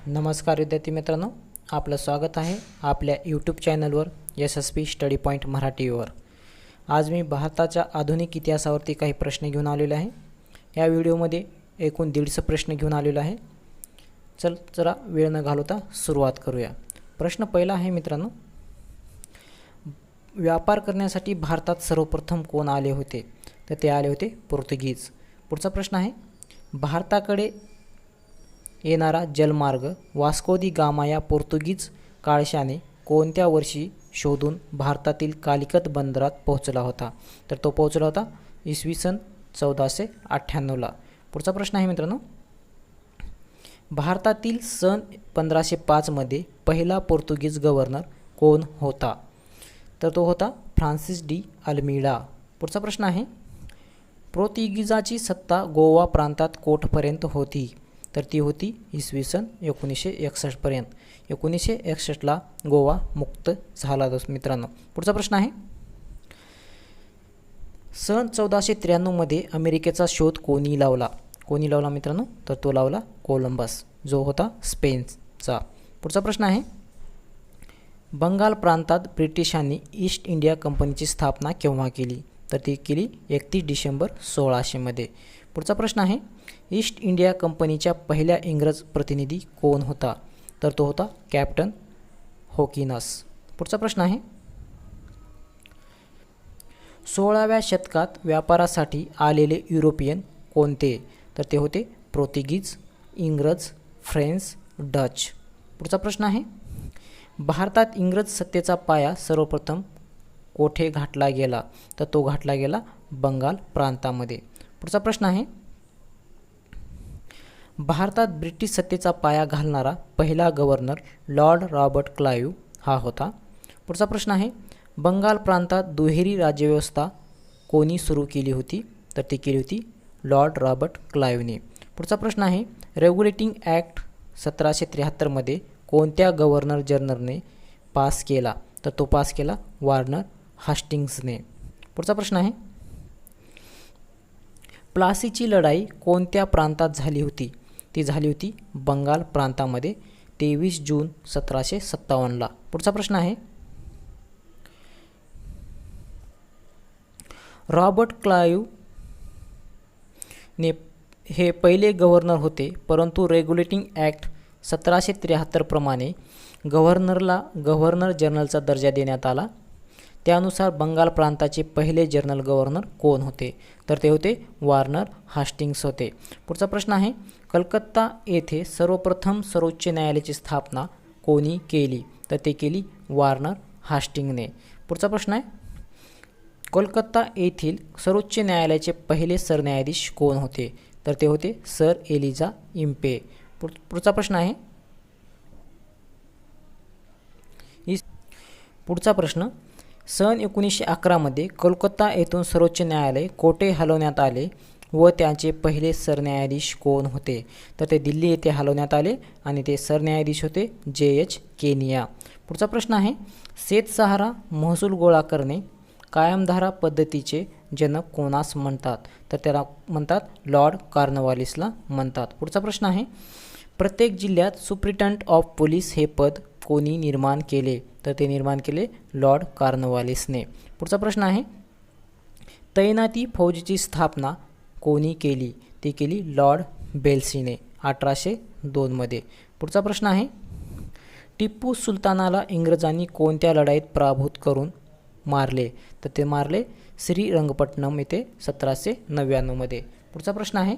नमस्कार विद्यार्थी मित्रांनो, आपलं स्वागत आहे आपल्या यूट्यूब चॅनलवर यशस्वी स्टडी पॉईंट मराठीवर। आज मी भारताच्या आधुनिक इतिहासावरती काही प्रश्न घेऊन आलेलो आहे। या व्हिडिओमध्ये एकूण 150 प्रश्न घेऊन आलेलो आहे। चल जरा वेळ न घालवता सुरुवात करूया। प्रश्न पहिला आहे मित्रांनो, व्यापार करण्यासाठी भारतात सर्वप्रथम कोण आले होते? तर ते आले होते पोर्तुगीज। पुढचा प्रश्न आहे, भारताकडे येणारा जलमार्ग वास्को दी गामा या पोर्तुगीज काळशाने कोणत्या वर्षी शोधून भारतातील कालिकत बंदरात पोहोचला होता? तर तो पोहोचला होता इसवी सन 1498ला। पुढचा प्रश्न आहे मित्रांनो, भारतातील सन 1505 मध्ये पहिला पोर्तुगीज गव्हर्नर कोण होता? तर तो होता फ्रान्सिस डी अल्मीडा। पुढचा प्रश्न आहे, पोर्तुगीजाची सत्ता गोवा प्रांतात कोठपर्यंत होती? तर ती होती इसवी सन 1961 पर्यंत। 1961ला गोवा मुक्त झाला मित्रांनो। पुढचा प्रश्न आहे, सन 1493 मध्ये अमेरिकेचा शोध कोणी लावला? कोणी लावला मित्रांनो? तर तो लावला कोलंबस, जो होता स्पेनचा। पुढचा प्रश्न आहे, बंगाल प्रांतात ब्रिटिशांनी ईस्ट इंडिया कंपनीची स्थापना केव्हा केली? तर ती केली 31 डिसेंबर 1600 मध्ये। पुढचा प्रश्न आहे, ईस्ट इंडिया कंपनीच्या पहिल्या इंग्रज प्रतिनिधी कोण होता? तर तो होता कॅप्टन हॉकिन्स। पुढचा प्रश्न आहे, 16व्या शतकात व्यापारासाठी आलेले युरोपियन कोणते? तर ते होते पोर्तुगीज, इंग्रज, फ्रेंच, डच। पुढचा प्रश्न आहे, भारतात इंग्रज सत्तेचा पाया सर्वप्रथम कोठे घातला गेला? तर तो घातला गेला बंगाल प्रांतामध्ये। पुढचा प्रश्न आहे, भारतात ब्रिटिश सत्तेचा पाया घालणारा पहिला गव्हर्नर लॉर्ड रॉबर्ट क्लाइव्ह हा होता। पुढचा प्रश्न आहे, बंगाल प्रांतात दुहेरी राज्यव्यवस्था कोणी सुरू केली होती? तर ती केली होती लॉर्ड रॉबर्ट क्लाइव्हने। पुढचा प्रश्न आहे, रेग्युलेटिंग ॲक्ट 1773 मध्ये कोणत्या गव्हर्नर जनरलने पास केला? तर तो पास केला वॉर्नर हास्टिंग्सने। पुढचा प्रश्न आहे, प्लासीची लढाई कोणत्या प्रांतात झाली होती? ती झाली होती बंगाल प्रांतामध्ये 23 जून 1757ला। पुढचा प्रश्न आहे, रॉबर्ट क्लाइव्ह ने हे पहिले गव्हर्नर होते, परंतु रेग्युलेटिंग ॲक्ट 1773 प्रमाणे गव्हर्नरला गव्हर्नर जनरलचा दर्जा देण्यात आला। त्यानुसार बंगाल प्रांताचे पहिले जनरल गव्हर्नर कोण होते? तर ते होते वॉर्नर हास्टिंग्स होते। पुढचा प्रश्न आहे, कलकत्ता येथे सर्वप्रथम सर्वोच्च न्यायालयाची स्थापना कोणी केली? तर ते केली वॉर्नर हास्टिंगने। पुढचा प्रश्न आहे, कोलकाता येथील सर्वोच्च न्यायालयाचे पहिले सरन्यायाधीश कोण होते? तर ते होते सर एलिजा इम्पे। पुढचा प्रश्न आहे, पुढचा प्रश्न, सन 1911 मध्ये कोलकाता येथून सर्वोच्च न्यायालय कोठे हलवण्यात आले व त्याचे पहिले सरन्यायाधीश कोण होते? तर ते दिल्ली येथे हलवण्यात आले आणि ते सरन्यायाधीश होते JH केनिया। पुढचा प्रश्न आहे, शेतसहारा महसूल गोळा करणे कायमधारा पद्धतीचे जनक कोणास म्हणतात? तर त्याला म्हणतात लॉर्ड कॉर्नवालिसला म्हणतात। पुढचा प्रश्न आहे, प्रत्येक जिल्ह्यात सुप्रिटेंडेंट ऑफ पोलीस हे पद कोणी निर्माण केले? तर ते निर्माण केले लॉर्ड कॉर्नवालिसने। पुढचा प्रश्न आहे, तैनाती फौजीची स्थापना कोणी केली? ती केली लॉर्ड वेल्सीने 1802 मध्ये। पुढचा प्रश्न आहे, टिपू सुलतानाला इंग्रजांनी कोणत्या लढाईत पराभूत करून मारले? तर ते मारले श्रीरंगपट्टणम येथे 1799 मध्ये। पुढचा प्रश्न आहे,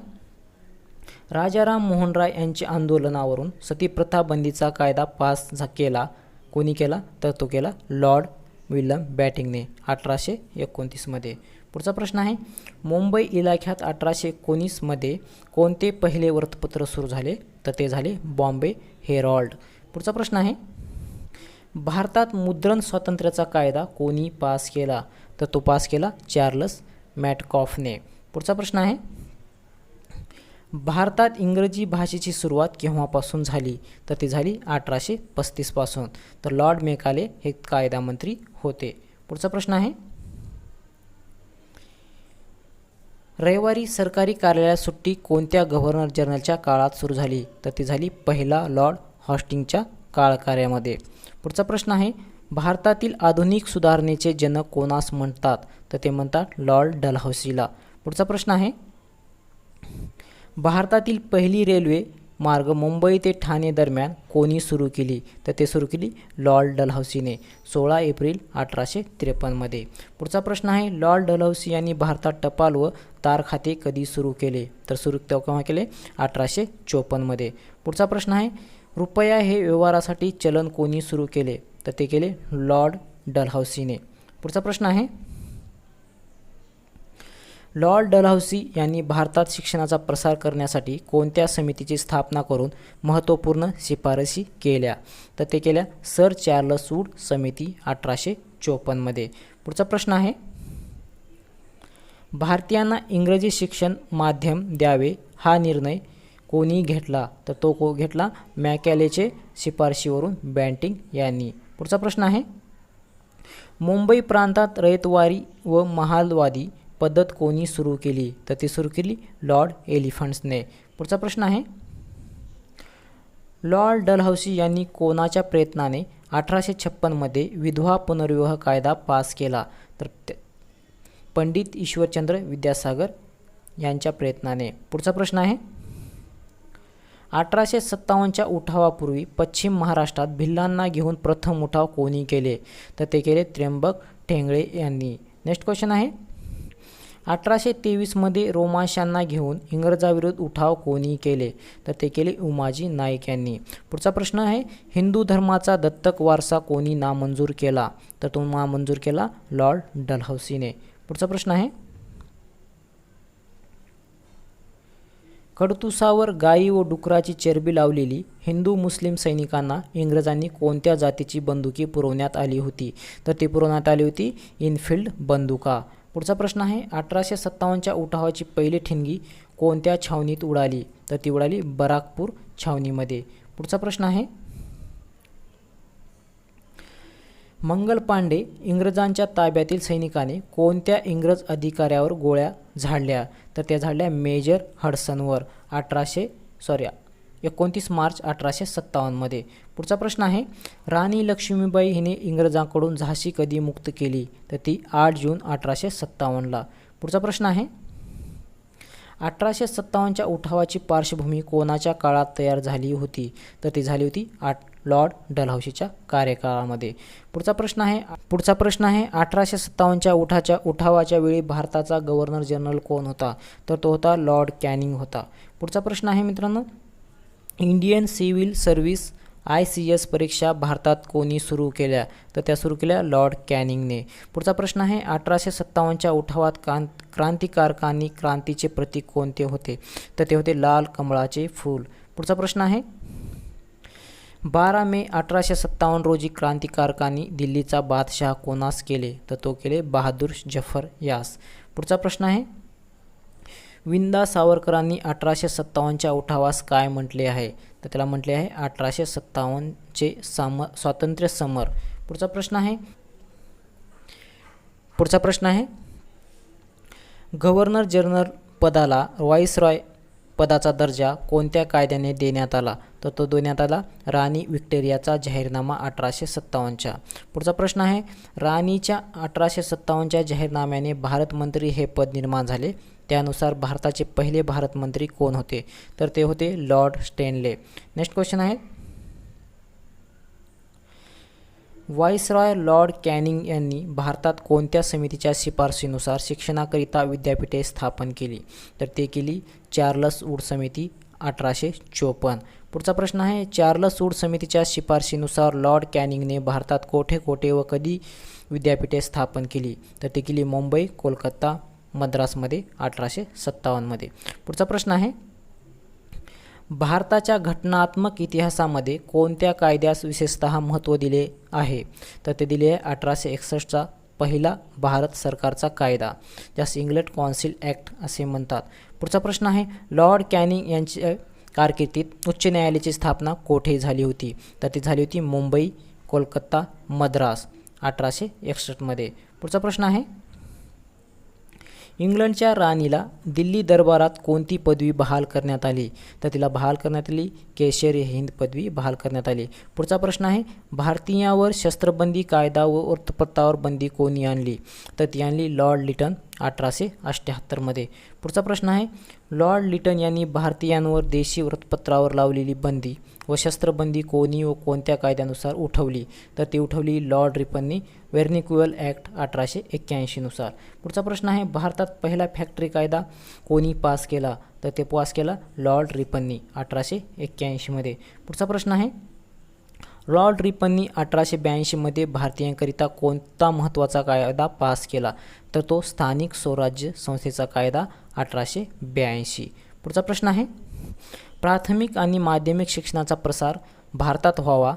राजाराम मोहन राय यांच्या आंदोलनावरून सतीप्रथा बंदीचा कायदा पास केला कोणी केला? तर तो केला लॉर्ड विल्यम बॅटिंगने 1829 मध्ये। पुढचा प्रश्न आहे, मुंबई इलाख्यात 1819 मध्ये कोणते पहिले वृत्तपत्र सुरू झाले? तर ते झाले बॉम्बे हेरॉल्ड। पुढचा प्रश्न आहे, भारतात मुद्रण स्वातंत्र्याचा कायदा कोणी पास केला? तर तो पास केला चार्ल्स मॅटकॉफने। पुढचा प्रश्न आहे, भारतात इंग्रजी भाषेची सुरुवात केव्हापासून झाली? तर ती झाली 1835 पासून। तर लॉर्ड मेकाले हे कायदा मंत्री होते। पुढचा प्रश्न आहे, रविवारी सरकारी कार्यालयात सुट्टी कोणत्या गव्हर्नर जनरलच्या काळात सुरू झाली? तर ती झाली पहिला लॉर्ड हॉस्टिंगच्या काळकार्यामध्ये. पुढचा प्रश्न आहे, भारतातील आधुनिक सुधारणेचे जनक कोणास म्हणतात? तर ते म्हणतात लॉर्ड डलहौसीला. पुढचा प्रश्न आहे, भारतातील पहिली रेल्वे मार्ग मुंबई ते ठाणे दरम्यान कोणी सुरू केली? तर ते सुरू केली लॉर्ड डलहौसीने 16 एप्रिल 1853 मध्ये. पुढचा प्रश्न आहे, लॉर्ड डलहौसी यांनी भारतात टपाल व तार खाते कधी सुरू केले? तर सुरू केव्हा केले? 1854 मध्ये. पुढचा प्रश्न आहे, रुपया हे व्यवहारासाठी चलन कोणी सुरू केले? तर ते केले लॉर्ड डलहौसीने. पुढचा प्रश्न आहे, लॉर्ड डलहौसी यांनी भारतात शिक्षणाचा प्रसार करण्यासाठी कोणत्या समितीची स्थापना करून महत्त्वपूर्ण शिफारसी केल्या? तर ते केल्या सर चार्ल्स वूड समिती 1854 मध्ये. पुढचा प्रश्न आहे, भारतीयांना इंग्रजी शिक्षण माध्यम द्यावे हा निर्णय कोणी घेतला? तर तो घेतला मॅकॅलेचे शिफारशीवरून बँटिंग यांनी. पुढचा प्रश्न आहे, मुंबई प्रांतात रयतवारी व महालवादी पद्धत कोणी सुरू केली? तर ती सुरू केली लॉर्ड एलिफंट्सने. पुढचा प्रश्न आहे, लॉर्ड डलहौसी यांनी कोणाच्या प्रयत्नाने 1856 मध्ये विधवा पुनर्विवाह कायदा पास केला? तर पंडित ईश्वरचंद्र विद्यासागर यांच्या प्रयत्नाने. पुढचा प्रश्न आहे, 1857च्या उठावापूर्वी पश्चिम महाराष्ट्रात भिल्लांना घेऊन प्रथम उठाव कोणी केले? तर ते केले त्र्यंबक ठेंगळे यांनी. नेक्स्ट क्वेश्चन आहे, 1823मध्ये रोमाशांना घेऊन इंग्रजाविरुद्ध उठाव कोणी केले? तर ते केले उमाजी नाईक यांनी. पुढचा प्रश्न आहे, हिंदू धर्माचा दत्तक वारसा कोणी नामंजूर केला? तर तो नामंजूर केला लॉर्ड डलहौसीने. पुढचा प्रश्न आहे, कडतुसावर गायी व डुकराची चरबी लावलेली हिंदू मुस्लिम सैनिकांना इंग्रजांनी कोणत्या जातीची बंदुकी पुरवण्यात आली होती? तर ती पुरवण्यात आली होती इनफिल्ड बंदुका. पुढचा प्रश्न आहे, 1857च्या उठावाची पहिली ठिणगी कोणत्या छावणीत उडाली? तर ती उडाली बराकपूर छावणीमध्ये. पुढचा प्रश्न आहे, मंगल पांडे इंग्रजांच्या ताब्यातील सैनिकाने कोणत्या इंग्रज अधिकाऱ्यावर गोळ्या झाडल्या? तर त्या झाडल्या मेजर हडसनवर 29 मार्च 1857 मध्ये. पुढचा प्रश्न आहे, राणी लक्ष्मीबाई हिने इंग्रजांकडून झाशी कधी मुक्त केली? तर ती 8 जून 1857ला. पुढचा प्रश्न आहे, 1857च्या उठावाची पार्श्वभूमी कोणाच्या काळात तयार झाली होती? तर ती झाली होती लॉर्ड डलहौसीच्या कार्यकाळामध्ये. पुढचा प्रश्न आहे 1857च्या उठावाच्या वेळी भारताचा गव्हर्नर जनरल कोण होता? तर तो होता लॉर्ड कॅनिंग होता. पुढचा प्रश्न आहे मित्रांनो, इंडियन सिव्हिल सर्व्हिस ICS परीक्षा भारतात कोणी सुरू केल्या? तर त्या सुरू केल्या लॉर्ड कॅनिंगने. पुढचा प्रश्न आहे, 1857च्या उठावात क्रांतिकारकांनी क्रांतीचे प्रतीक कोणते होते? तर ते होते लाल कमळाचे फूल. पुढचा प्रश्न आहे, 12 मे 1857 रोजी क्रांतिकारकांनी दिल्लीचा बादशाह कोणास केले? तर तो केले बहादूर जफर यास. पुढचा प्रश्न आहे, विंदा सावरकरांनी 1857च्या उठावास काय म्हटले आहे? तर त्याला म्हटले आहे 1857चे स्वातंत्र्य समर. पुढचा प्रश्न आहे, गव्हर्नर जनरल पदाला व्हाईसरॉय पदाचा दर्जा कोणत्या कायद्याने देण्यात आला? तर तो देण्यात आला राणी व्हिक्टोरियाचा जाहीरनामा 1857च्या. पुढचा प्रश्न आहे, राणीच्या 1857च्या जाहीरनाम्याने भारतमंत्री हे पद निर्माण झाले. त्यानुसार भारताचे पहिले भारतमंत्री कोण होते? तर ते होते लॉर्ड स्टॅनले. नेक्स्ट क्वेश्चन आहे, व्हाईसरॉय लॉर्ड कॅनिंग यांनी भारतात कोणत्या समितीच्या शिफारशीनुसार शिक्षणाकरिता विद्यापीठे स्थापन केली? तर ते केली चार्ल्स वूड समिती 1854. पुढचा प्रश्न आहे, चार्ल्स वूड समितीच्या शिफारशीनुसार लॉर्ड कॅनिंगने भारतात कोठे व कधी विद्यापीठे स्थापन केली? तर ते केली मुंबई, कोलकाता, मद्रासमध्ये 1857मध्ये. पुढचा प्रश्न आहे, भारताच्या घटनात्मक इतिहासामध्ये कोणत्या कायद्यास विशेषतः महत्त्व दिले आहे? तर ते दिले आहे 1861चा पहिला भारत सरकारचा कायदा, ज्यास इंग्लंड कौन्सिल ॲक्ट असे म्हणतात. पुढचा प्रश्न आहे, लॉर्ड कॅनिंग यांच्या कारकिर्दीत उच्च न्यायालयाची स्थापना कोठे झाली होती? तर ती झाली होती मुंबई, कोलकाता, मद्रास 1861मध्ये. पुढचा प्रश्न आहे, इंग्लंडच्या राणीला दिल्ली दरबारात कोणती पदवी बहाल करण्यात आली? तर तिला बहाल करण्यात आली केशरी हिंद पदवी बहाल करण्यात आली. पुढचा प्रश्न आहे, भारतीयांवर शस्त्रबंदी कायदा व वृत्तपत्रावर बंदी कोणी आणली? तर ती आणली लॉर्ड लिटन 1878 पुढचा प्रश्न आहे, लॉर्ड लिटन यांनी भारतीयांवर देशी वृत्तपत्रावर लावलेली बंदी व शस्त्रबंदी कोणी व कोणत्या कायद्यानुसार उठवली? तर ती उठवली लॉर्ड रिपननी वेर्निक्युअल ॲक्ट 1881 पुढचा प्रश्न आहे, भारतात पहिला फॅक्टरी कायदा कोणी पास केला? तर ते पास केला लॉर्ड रिपननी 1881 पुढचा प्रश्न आहे, लॉर्ड रिपननी 1882 भारतीयांकरिता कोणता महत्त्वाचा कायदा पास केला? तर तो स्थानिक स्वराज्य संस्थेचा कायदा 1882. पुढचा प्रश्न आहे, प्राथमिक आणि माध्यमिक शिक्षणाचा प्रसार भारतात व्हावा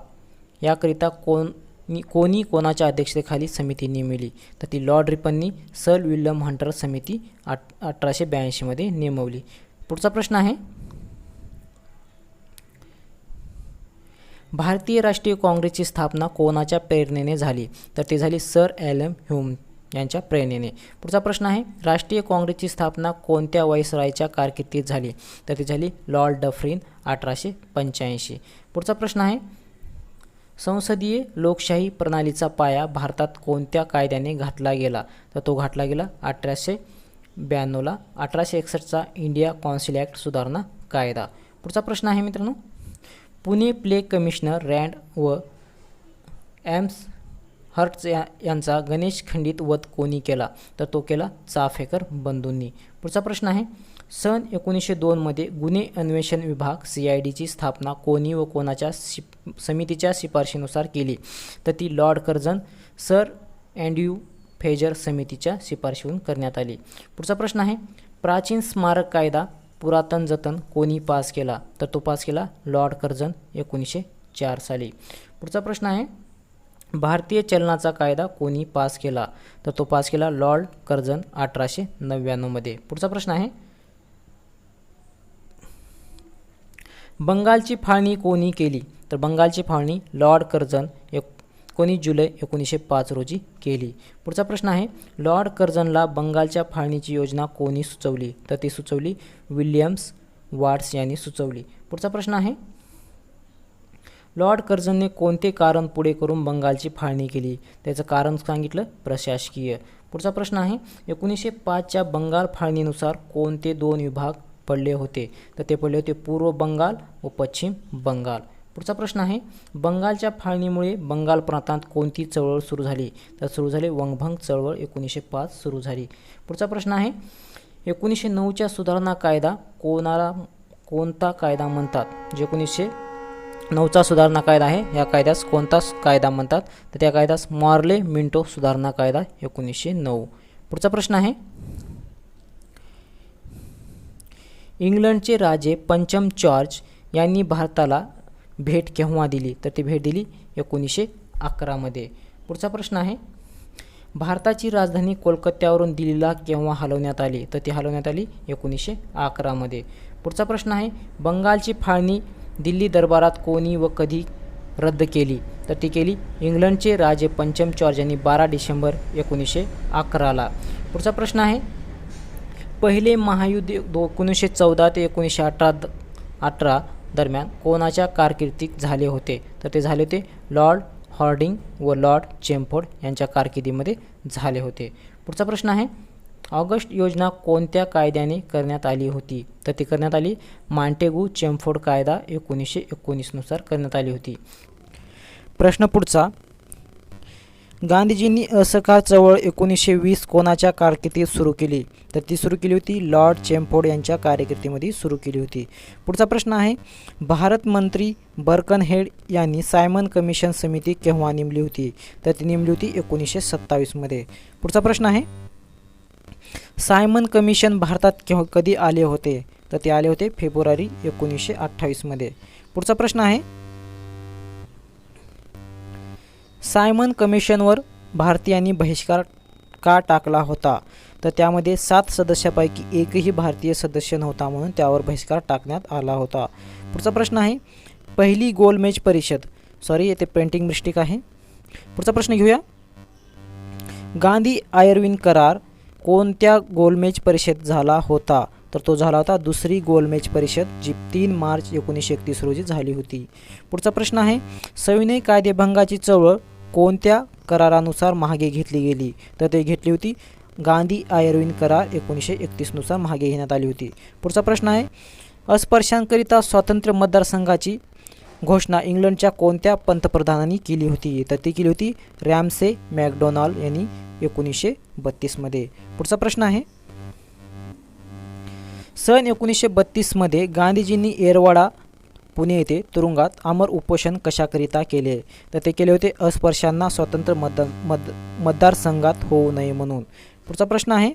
याकरिता कोणी कोणाच्या अध्यक्षतेखाली समिती नेमली? तर ती लॉर्ड रिपननी सर विल्यम हंटर समिती 1882 नेमवली. पुढचा प्रश्न आहे, भारतीय राष्ट्रीय काँग्रेसची स्थापना कोणाच्या प्रेरणेने झाली? तर ती झाली सर ॲलन ह्यूम यांच्या प्रेरणेने. पुढचा प्रश्न आहे, राष्ट्रीय काँग्रेसची स्थापना कोणत्या व्हाईसरॉयच्या कारकिर्दीत झाली? तर ती झाली लॉर्ड डफरिन 1885. पुढचा प्रश्न आहे, संसदीय लोकशाही प्रणालीचा पाया भारतात कोणत्या कायद्याने घातला गेला? तर तो घातला गेला 1892 1861चा इंडिया कौन्सिल ॲक्ट सुधारणा कायदा. पुढचा प्रश्न आहे मित्रांनो, पुणे प्ले कमिशनर रँड व एम्स हर्ट्स यांचा गणेश खंडित वध कोणी केला? तर तो केला चाफेकर बंधूंनी. पुढचा प्रश्न आहे, सन 1902 गुन्हे अन्वेषण विभाग CIDची स्थापना कोणी व कोणाच्या समितीच्या शिफारशीनुसार केली? तर ती Lord Curzon sir Andrew phasor समितीच्या शिफारशीवरून करण्यात आली. पुढचा प्रश्न आहे, प्राचीन स्मारक कायदा पुरातन जतन कोणी पास केला? तर तो पास केला लॉर्ड कर्झन 1904 साली. पुढचा प्रश्न आहे, भारतीय चलनाचा कायदा कोणी पास केला? तर तो पास केला लॉर्ड कर्झन 1899. पुढचा प्रश्न आहे, बंगालची फाळणी कोणी केली? तर बंगालची फाळणी लॉर्ड कर्झन 19 जुलै 1905 रोजी केली. पुढचा प्रश्न आहे, लॉर्ड कर्झनला बंगालच्या फाळणीची योजना कोणी सुचवली? तर ती सुचवली विल्यम्स वाट्स यांनी सुचवली. पुढचा प्रश्न आहे, लॉर्ड कर्झनने कोणते कारण पुढे करून बंगालची फाळणी केली? त्याचं कारण सांगितलं प्रशासकीय. पुढचा प्रश्न आहे, 1905च्या बंगाल फाळणीनुसार कोणते 2 विभाग पडले होते? तर ते पडले होते पूर्व बंगाल व पश्चिम बंगाल. पुढचा प्रश्न आहे, बंगालच्या फाळणीमुळे बंगाल प्रांतात कोणती चळवळ सुरू झाली? तर सुरू झाली वंगभंग चळवळ 1905 सुरू झाली. पुढचा प्रश्न आहे, 1909च्या सुधारणा कायदा कोणता कायदा म्हणतात? जे 1909चा सुधारणा कायदा आहे, या कायद्यास कोणता कायदा म्हणतात? तर त्या कायद्यास मॉर्ले मिंटो सुधारणा कायदा 1909. पुढचा प्रश्न आहे, इंग्लंडचे राजे पंचम जॉर्ज यांनी भारताला भेट केव्हा दिली? तर ती भेट दिली 1911. पुढचा प्रश्न आहे, भारताची राजधानी कोलकात्यावरून दिल्लीला केव्हा हलवण्यात आली? तर ती हलवण्यात आली 1911. पुढचा प्रश्न आहे, बंगालची फाळणी दिल्ली दरबारात कोणी व कधी रद्द केली? तर ती केली इंग्लंडचे राजे पंचम जॉर्ज यांनी 12 डिसेंबर 1911. पुढचा प्रश्न आहे, पहिले महायुद्ध 1914 ते 1918 दरम्यान कोणाच्या कारकिर्दीत झाले होते? तर ते झाले होते लॉर्ड हॉर्डिंग व लॉर्ड चेम्फोर्ड यांच्या कारकिर्दीमध्ये झाले होते. पुढचा प्रश्न आहे, ऑगस्ट योजना कोणत्या कायद्याने करण्यात आली होती? तर ती करण्यात आली मॉन्टेगू चेम्फोर्ड कायदा 1919 नुसार करण्यात आली होती. प्रश्न पुढचा, गांधीजींनी असहकार चळवळ 1920 कोणाच्या कारकिर्दीत सुरू केली? तर ती सुरू केली होती लॉर्ड चेम्फोर्ड यांच्या कारकिर्दीमध्ये सुरू केली होती. पुढचा प्रश्न आहे, भारत मंत्री बर्कनहेड यांनी सायमन कमिशन समिती केव्हा नेमली होती? तर ती नेमली होती 1927. पुढचा प्रश्न आहे, सायमन कमिशन भारतात कधी आले होते? तर ते आले होते फेब्रुवारी 1928. पुढचा प्रश्न आहे, सायमन कमिशनवर भारतीयांनी बहिष्कार का टाकला होता? तर त्यामध्ये 7 सदस्यापैकी एकही भारतीय सदस्य नव्हता म्हणून त्यावर बहिष्कार टाकण्यात आला होता. पुढचा प्रश्न आहे, पहिली गोलमेज परिषद, येथे प्रिंटिंग मिस्टेक आहे. पुढचा प्रश्न घेऊया, गांधी आयर्विन करार कोणत्या गोलमेज परिषद झाला होता? तर तो झाला होता दुसरी गोलमेज परिषद, जी 3 मार्च 1931 रोजी झाली होती. पुढचा प्रश्न आहे, सविनय कायदेभंगाची चळवळ कोणत्या करारानुसार मागे घेतली गेली? तर ते घेतली होती गांधी आयर्विन करार 1931 नुसार मागे घेण्यात आली होती. पुढचा प्रश्न आहे, अस्पृश्यांकरिता स्वातंत्र्य मतदारसंघाची घोषणा इंग्लंडच्या कोणत्या पंतप्रधानांनी केली होती? तर ती केली होती रॅमसे मॅकडोनाल्ड यांनी 1932 मध्ये. पुढचा प्रश्न आहे, सन 1932 गांधीजींनी येरवाडा पुणे येथे तुरुंगात आमर उपोषण कशाकरिता केले? तर ते केले होते अस्पृश्यांना स्वतंत्र मतदारसंघात होऊ नये म्हणून. पुढचा प्रश्न आहे,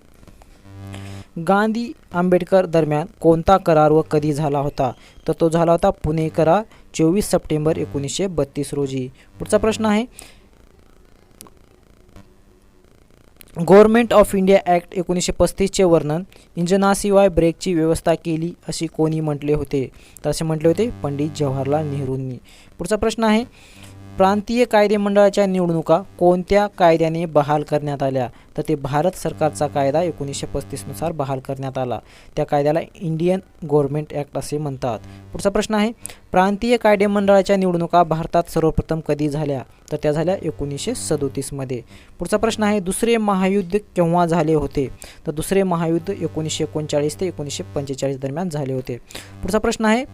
गांधी आंबेडकर दरम्यान कोणता करार व कधी झाला होता? तर तो झाला होता पुणे करार 24 सप्टेंबर 1932 रोजी. पुढचा प्रश्न आहे, गव्हर्नमेंट ऑफ इंडिया ॲक्ट 1935 वर्णन इंजनाशिवाय ब्रेकची व्यवस्था केली अशी कोणी म्हटले होते? तर असे म्हटले होते पंडित जवाहरलाल नेहरूंनी. पुढचा प्रश्न आहे, प्रांतीय कायदे मंडळाच्या निवडणुका कोणत्या कायद्याने बहाल करण्यात आल्या? तर ते भारत सरकारचा कायदा 1935 नुसार बहाल करण्यात आला. त्या कायद्याला इंडियन गव्हर्नमेंट ॲक्ट असे म्हणतात. पुढचा प्रश्न आहे, प्रांतीय कायदे मंडळाच्या निवडणुका भारतात सर्वप्रथम कधी झाल्या? तर त्या झाल्या 1937 मध्ये. पुढचा प्रश्न आहे, दुसरे महायुद्ध केव्हा झाले होते? तर दुसरे महायुद्ध 1939 ते 1945 दरम्यान झाले होते. पुढचा प्रश्न आहे,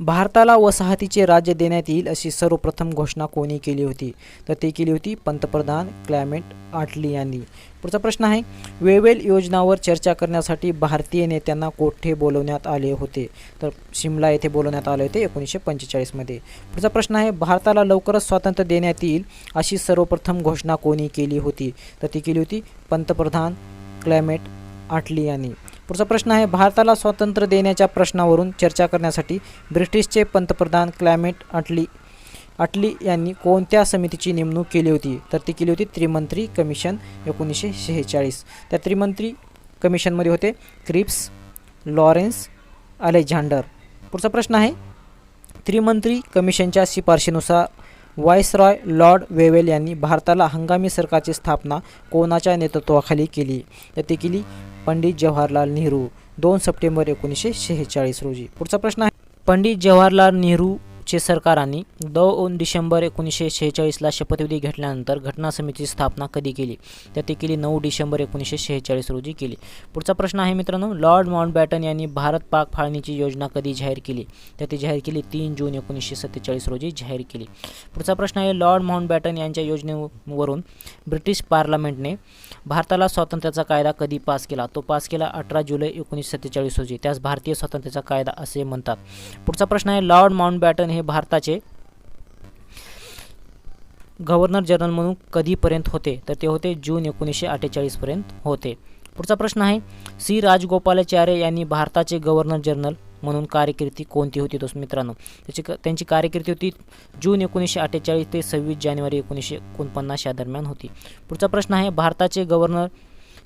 भारताला वसाहतीचे राज्य देण्यात येईल अशी सर्वप्रथम घोषणा कोणी केली होती? तर ती केली होती पंतप्रधान क्लेमेंट ॲटली यांनी. पुढचा प्रश्न आहे, वेवेल योजनावर चर्चा करण्यासाठी भारतीय नेत्यांना कोठे बोलवण्यात आले होते? तर शिमला येथे बोलवण्यात आले होते 1945 मध्ये. पुढचा प्रश्न आहे, भारताला लवकरच स्वातंत्र्य देण्यात येईल अशी सर्वप्रथम घोषणा कोणी केली होती? तर ती केली होती पंतप्रधान क्लेमेंट ॲटली यांनी. पुढचा प्रश्न आहे, भारताला स्वातंत्र्य देण्याच्या प्रश्नावरून चर्चा करण्यासाठी ब्रिटिशचे पंतप्रधान क्लेमेंट ॲटली यांनी कोणत्या समितीची नेमणूक केली होती? तर ती केली होती त्रिमंत्री कमिशन 1946. त्या त्रिमंत्री कमिशनमध्ये होते क्रिप्स, लॉरेन्स, अलेक्झांडर. पुढचा प्रश्न आहे, त्रिमंत्री कमिशनच्या शिफारशीनुसार व्हाईसरॉय लॉर्ड वेवेल यांनी भारताला हंगामी सरकारची स्थापना कोणाच्या नेतृत्वाखाली केली? तर ती केली पंडित जवाहरलाल नेहरू 2 सप्टेंबर 1946 रोजी. पुढचा प्रश्न आहे, पंडित जवाहरलाल नेहरूचे सरकारांनी 2 डिसेंबर 1946ला शपथविधी घेतल्यानंतर घटना समितीची स्थापना कधी केली? तर ती केली 9 डिसेंबर 1946 रोजी केली. पुढचा प्रश्न आहे मित्रांनो, लॉर्ड माउंटबॅटन यांनी भारत पाक फाळणीची योजना कधी जाहीर केली? तर ती जाहीर केली 3 जून 1947 रोजी जाहीर केली. पुढचा प्रश्न आहे, लॉर्ड माउंटबॅटन यांच्या योजनेवरून ब्रिटिश पार्लमेंटने भारताला स्वातंत्र्याचा कायदा कधी पास केला? तो पास केला 18 जुलै 1947 रोजी. त्यास भारतीय स्वातंत्र्याचा कायदा असे म्हणतात. पुढचा प्रश्न आहे, लॉर्ड माउंटबॅटन हे भारताचे गव्हर्नर जनरल म्हणून कधीपर्यंत होते? तर ते होते जून 1948 पर्यंत होते. पुढचा प्रश्न आहे, सी राजगोपालाचार्य यांनी भारताचे गव्हर्नर जनरल म्हणून कारकिर्दी कोणती होती? दोस्त मित्रांनो, त्यांची कारकिर्दी होती जून 1948 ते 26 जानेवारी 1949 या दरम्यान होती. पुढचा प्रश्न आहे, भारताचे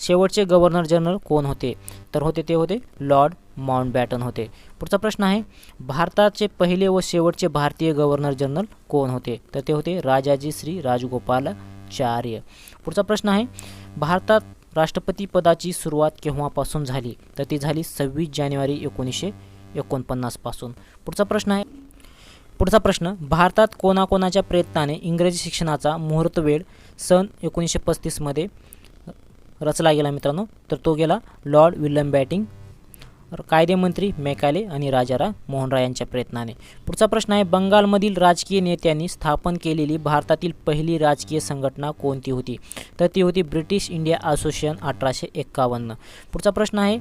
शेवटचे गव्हर्नर जनरल कोण होते? तर ते होते लॉर्ड माउंटबॅटन होते. पुढचा प्रश्न आहे, भारताचे पहिले व शेवटचे भारतीय गव्हर्नर जनरल कोण होते? तर ते होते राजाजी श्री राजगोपालाचार्य. पुढचा प्रश्न आहे, भारतात राष्ट्रपती पदाची सुरुवात केव्हापासून झाली? तर ती झाली 26 जानेवारी 1949 पासून. पुढचा प्रश्न, भारतात कोणाकोणाच्या प्रयत्नाने इंग्रजी शिक्षणाचा मुहूर्तवेळ सन 1935 मध्ये रचला गेला मित्रांनो? तर तो गेला लॉर्ड विल्यम बॅटिंग, कायदेमंत्री मॅकाले आणि राजाराम मोहन राय यांच्या प्रयत्नाने. पुढचा प्रश्न आहे, बंगालमधील राजकीय नेत्यांनी स्थापन केलेली भारतातील पहिली राजकीय संघटना कोणती होती? तर ती होती ब्रिटिश इंडिया असोसिएशन 1851. पुढचा प्रश्न आहे,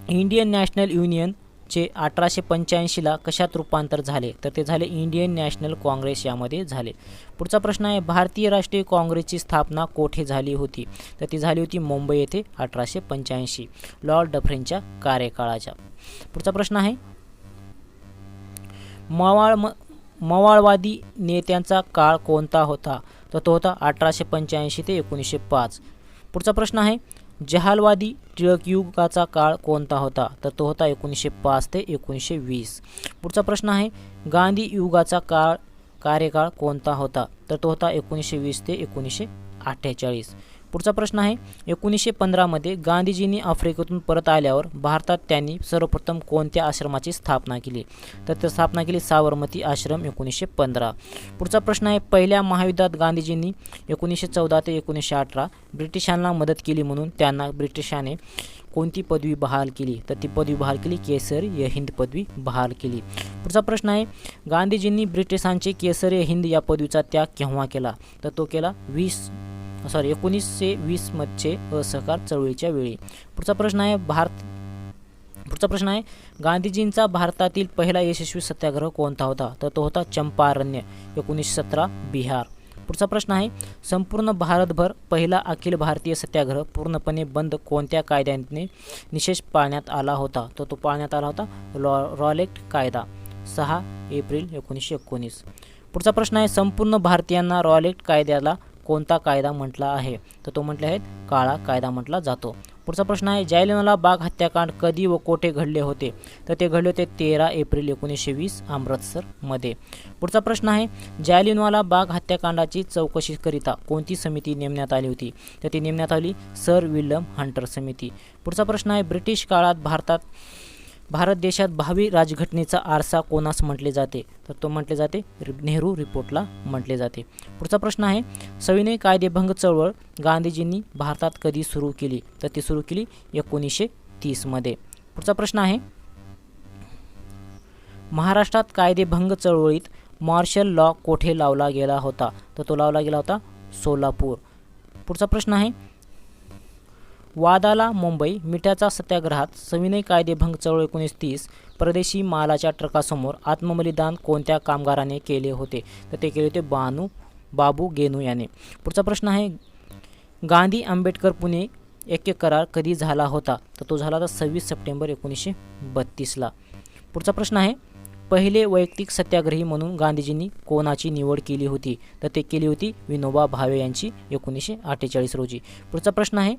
इंडियन नॅशनल युनियनचे 1885ला कशात रूपांतर झाले? तर ते झाले इंडियन नॅशनल काँग्रेस यामध्ये झाले. पुढचा प्रश्न आहे, भारतीय राष्ट्रीय काँग्रेसची स्थापना कोठे झाली होती? तर ती झाली होती मुंबई येथे 1885 लॉर्ड डफरिनच्या कार्यकाळाच्या. पुढचा प्रश्न आहे, मवाळवादी नेत्यांचा काळ कोणता होता? तर तो होता 1885 ते 1905. पुढचा प्रश्न आहे, जहालवादी टिळक युगाचा काळ कोणता होता? तर तो होता 1905 ते 1920. पुढचा प्रश्न आहे, गांधी युगाचा कार्यकाळ कोणता होता? तर तो होता 1920 ते 1948. पुढचा प्रश्न आहे 1915मध्ये गांधीजींनी आफ्रिकेतून परत आल्यावर भारतात त्यांनी सर्वप्रथम कोणत्या आश्रमाची स्थापना केली? तर ते स्थापना केली साबरमती आश्रम 1915. पुढचा प्रश्न आहे पहिल्या महायुद्धात गांधीजींनी 1914 ते 1918 ब्रिटिशांना मदत केली म्हणून त्यांना ब्रिटिशाने कोणती पदवी बहाल केली? तर ती पदवी बहाल केली केसरी हिंद पदवी बहाल केली. पुढचा प्रश्न आहे गांधीजींनी ब्रिटिशांचे केसरी हिंद या पदवीचा त्याग केव्हा केला? तर तो केला 1920 मध्ये असहकार चळवळीच्या वेळी. पुढचा प्रश्न आहे गांधीजींचा भारतातील पहिला यशस्वी सत्याग्रह कोणता होता? तर तो होता चंपारण्य 1917 बिहार. पुढचा प्रश्न आहे संपूर्ण भारतभर पहिला अखिल भारतीय सत्याग्रह पूर्णपणे बंद कोणत्या कायद्याने निषेध पाळण्यात आला होता? तर तो पाळण्यात आला होता रॉलेट कायदा 6 एप्रिल 1919. पुढचा प्रश्न आहे संपूर्ण भारतीयांना रॉलेट कायद्याला कोणता कायदा म्हटला आहे? तर तो म्हटले आहे काळा कायदा म्हटला जातो. पुढचा प्रश्न आहे जालियनवाला बाग हत्याकांड कधी व कोठे घडले होते? तर ते घडले होते 13 एप्रिल 1920 अमृतसरमध्ये. पुढचा प्रश्न आहे जालियनवाला बाग हत्याकांडाची चौकशीकरिता कोणती समिती नेमण्यात आली होती? तर ती नेमण्यात आली सर विल्यम हंटर समिती. पुढचा प्रश्न आहे ब्रिटिश काळात भारत देशात भावी राजघटनेचा आरसा कोणास म्हटले जाते? तर तो म्हटले जाते नेहरू रिपोर्टला म्हटले जाते. पुढचा प्रश्न आहे सविनय कायदेभंग चळवळ गांधीजींनी भारतात कधी सुरू केली? तर ती सुरू केली 1930 मध्ये. पुढचा प्रश्न आहे महाराष्ट्रात कायदेभंग चळवळीत मार्शल लॉ कोठे लावला गेला होता? तर तो लावला गेला होता सोलापूर. पुढचा प्रश्न आहे वादाला मुंबई मिठाच्या सत्याग्रहात सविनय कायदेभंग चळवळ 1930 परदेशी मालाच्या ट्रकासमोर आत्मबलिदान कोणत्या कामगाराने केले होते? तर ते केले होते बाबू गेनू याने. पुढचा प्रश्न आहे गांधी आंबेडकर पुणे ऐक्य करार कधी झाला होता? तर तो झाला होता 26 सप्टेंबर 1932ला. पुढचा प्रश्न आहे पहिले वैयक्तिक सत्याग्रही म्हणून गांधीजींनी कोणाची निवड केली होती? तर ते केली होती विनोबा भावे यांची 1948 रोजी. पुढचा प्रश्न आहे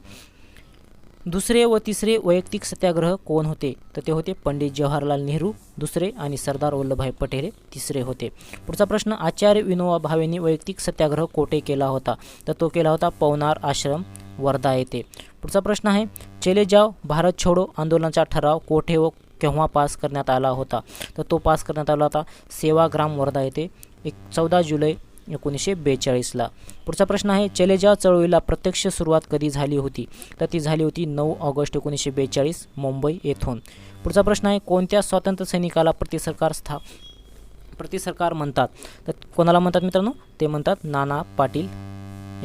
दुसरे व तिसरे वैयक्तिक सत्याग्रह कोण होते? तर ते होते पंडित जवाहरलाल नेहरू दुसरे आणि सरदार वल्लभभाई पटेल तिसरे होते. पुढचा प्रश्न आचार्य विनोबा भावेंनी वैयक्तिक सत्याग्रह कोठे केला होता? तर तो केला होता पवनार आश्रम वर्धा येथे. पुढचा प्रश्न आहे चले जाव भारत छोडो आंदोलनाचा ठराव कोठे व केव्हा पास करण्यात आला होता? तर तो पास करण्यात आला होता सेवाग्राम वर्धा येथे 14 जुलै 1942ला. पुढचा प्रश्न आहे चले जाव चळवळीला प्रत्यक्ष सुरुवात कधी झाली होती? तर ती झाली होती 9 ऑगस्ट 1942 मुंबई येथून. पुढचा प्रश्न आहे कोणत्या स्वातंत्र्य सैनिकाला प्रतिसरकार म्हणतात? तर कोणाला म्हणतात मित्रांनो? ते म्हणतात नाना पाटील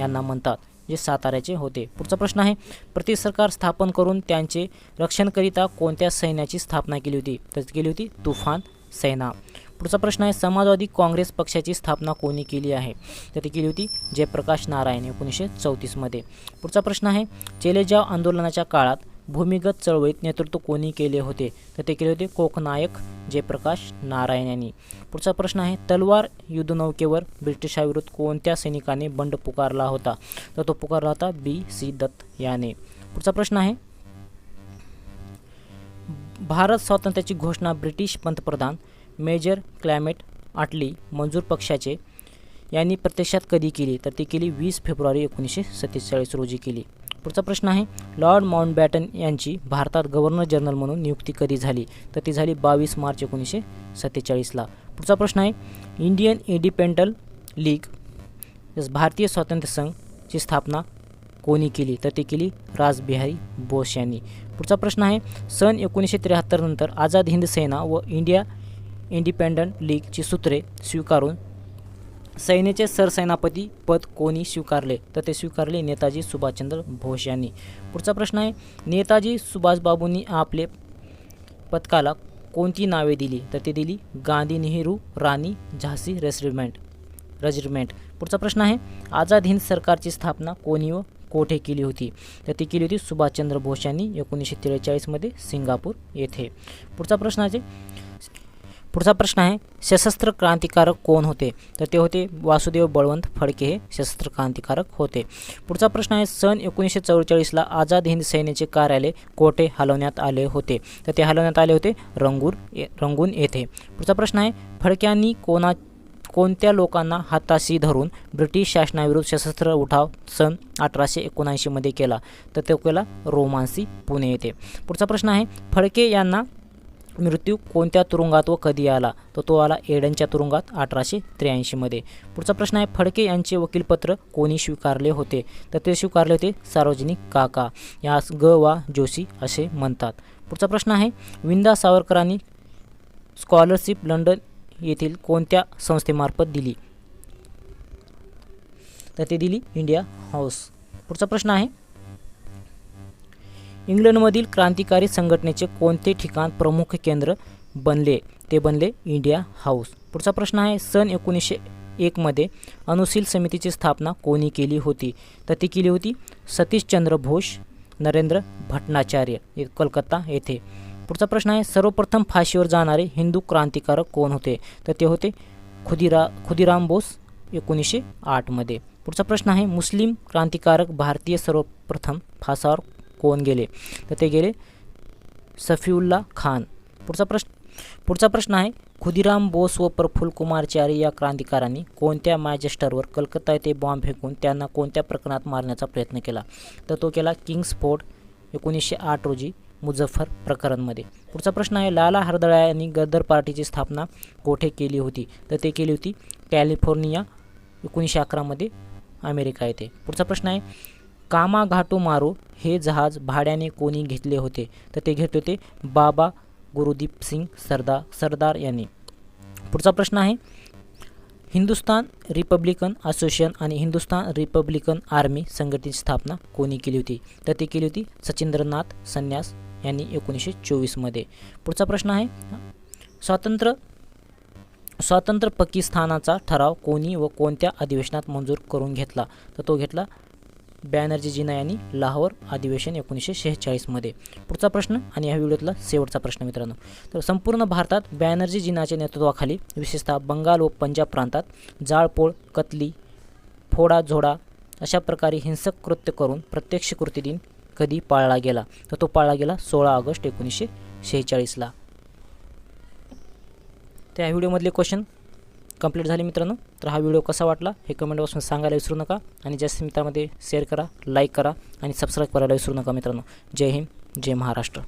यांना म्हणतात जे साताऱ्याचे होते. पुढचा प्रश्न आहे प्रतिसरकार स्थापन करून त्यांचे रक्षणकरिता कोणत्या सैन्याची स्थापना केली होती? तर केली होती तुफान सेना. पुढचा प्रश्न आहे समाजवादी काँग्रेस पक्षाची स्थापना कोणी केली आहे? तर ती केली होती जयप्रकाश नारायण 1934 मध्ये. पुढचा प्रश्न आहे चले जाव आंदोलनाच्या काळात भूमिगत चळवळीत नेतृत्व कोणी केले होते? तर ते केले होते कोकनायक जयप्रकाश नारायण यांनी. पुढचा प्रश्न आहे तलवार युद्धनौकेवर ब्रिटिशाविरुद्ध कोणत्या सैनिकाने बंड पुकारला होता? तर तो पुकारला होता B.C. दत्त याने. पुढचा प्रश्न आहे भारत स्वातंत्र्याची घोषणा ब्रिटिश पंतप्रधान मेजर क्लेमेंट ॲटली मंजूर पक्षाचे यांनी प्रत्यक्षात कधी केली? तर ती केली 20 फेब्रुवारी 1947 रोजी केली. पुढचा प्रश्न आहे लॉर्ड माउंटबॅटन यांची भारतात गव्हर्नर जनरल म्हणून नियुक्ती कधी झाली? तर ती झाली 22 मार्च 1947ला. पुढचा प्रश्न आहे इंडियन इंडिपेंडंट लीग भारतीय स्वातंत्र्य संघची स्थापना कोणी केली? तर ती केली रासबिहारी बोस यांनी. पुढचा प्रश्न आहे सन 1973 नंतर आझाद हिंद सेना व इंडिया इंडिपेंडंट लीगची सूत्रे स्वीकारून सैन्याचे सरसेनापती पद कोणी स्वीकारले? तर ते स्वीकारले नेताजी सुभाषचंद्र बोस यांनी. पुढचा प्रश्न आहे नेताजी सुभाषबाबूंनी आपले पथकाला कोणती नावे दिली? तर ते दिली गांधी नेहरू राणी झाशी रेजिमेंट. पुढचा प्रश्न आहे आझाद हिंद सरकारची स्थापना कोणी व कोठे केली होती? तर ती केली होती सुभाषचंद्र बोस यांनी 1943 मध्ये सिंगापूर येथे. पुढचा प्रश्न आहे सशस्त्र क्रांतिकारक कोण होते? तर ते होते वासुदेव बळवंत फडके हे सशस्त्र क्रांतिकारक होते. पुढचा प्रश्न आहे सन 1944ला आझाद हिंद सेनेचे कार्यालय कोठे हलवण्यात आले होते? तर ते हलवण्यात आले होते रंगून येथे. पुढचा प्रश्न आहे फडक्यांनी कोणत्या लोकांना हाताशी धरून ब्रिटिश शासनाविरुद्ध सशस्त्र उठाव सन 1879 मध्ये केला? तर तो केला रोमांसी पुणे येथे. पुढचा प्रश्न आहे, फडके यांना मृत्यू कोणत्या तुरुंगात व कधी आला? तर तो आला एडनच्या तुरुंगात 1883 मध्ये. पुढचा प्रश्न आहे, फडके यांचे वकीलपत्र कोणी स्वीकारले होते? तर ते स्वीकारले होते सार्वजनिक काका, यास ग वा जोशी असे म्हणतात. पुढचा प्रश्न आहे, विंदा सावरकरांनी स्कॉलरशिप लंडन येथील कोणत्या संस्थेमार्फत दिली? तर ते दिली इंडिया हाऊस. पुढचा प्रश्न आहे, इंग्लंडमधील क्रांतिकारी संघटनेचे कोणते ठिकाण प्रमुख केंद्र बनले? ते बनले इंडिया हाऊस. पुढचा प्रश्न आहे, सन 1901 मध्ये अनुशील समितीची स्थापना कोणी केली होती? तर ती केली होती सतीशचंद्र बोस, नरेंद्र भटनाचार्य कलकत्ता येथे. पुढचा प्रश्न आहे, सर्वप्रथम फाशीवर जाणारे हिंदू क्रांतिकारक कोण होते? तर ते होते खुदीराम बोस 1908 मध्ये. पुढचा प्रश्न आहे, मुस्लिम क्रांतिकारक भारतीय सर्वप्रथम फासावर कोण गेले? तर ते गेले सफीउल्ला खान. पुढचा प्रश्न आहे, खुदीराम बोस व प्रफुल्ल कुमार चारी या क्रांतिकारांनी कोणत्या मॅजिस्टरवर कलकत्ता येथे बॉम्ब फेकून त्यांना कोणत्या प्रकरणात मारण्याचा प्रयत्न केला? तर तो केला किंग्सफोर्ड 1908 रोजी मुझफ्फर प्रकरणमध्ये. पुढचा प्रश्न आहे, लाला हरदळा यांनी गदर पार्टीची स्थापना कोठे केली होती? तर ते केली होती कॅलिफोर्निया 1911 मध्ये अमेरिका येथे. पुढचा प्रश्न आहे, कामाघाटू मारू हे जहाज भाड्याने कोणी घेतले होते? तर ते घेतले होते बाबा गुरुदीप सिंग सरदार यांनी. पुढचा प्रश्न आहे, हिंदुस्तान रिपब्लिकन असोसिएशन आणि हिंदुस्तान रिपब्लिकन आर्मी संघटनेची स्थापना कोणी केली होती? तर ती केली होती सचिंद्रनाथ संन्यास यांनी 1924 मध्ये. पुढचा प्रश्न आहे, स्वातंत्र्य पाकिस्तानाचा ठराव कोणी व कोणत्या अधिवेशनात मंजूर करून घेतला? तर तो घेतला बॅनर्जी जिना यांनी लाहोर अधिवेशन 1946 मध्ये. पुढचा प्रश्न आणि या व्हिडिओतला शेवटचा प्रश्न मित्रांनो, तर संपूर्ण भारतात बॅनर्जी जिनाच्या नेतृत्वाखाली विशेषतः बंगाल व पंजाब प्रांतात जाळपोळ, कत्ली, फोडाझोडा अशा प्रकारे हिंसक कृत्य करून प्रत्यक्ष कृती दिन कधी पाळला गेला? तर तो पाळला गेला 16 ऑगस्ट 1946ला. त्या व्हिडिओमधले क्वेश्चन कंप्लीट झाले मित्रांनो. तर हा व्हिडिओ कसा वाटला हे कमेंट बॉक्समध्ये सांगायला विसरू नका आणि जास्त मित्रांमध्ये शेअर करा, लाईक करा आणि सबस्क्राईब करायला विसरू नका मित्रांनो. जय हिंद, जय महाराष्ट्र.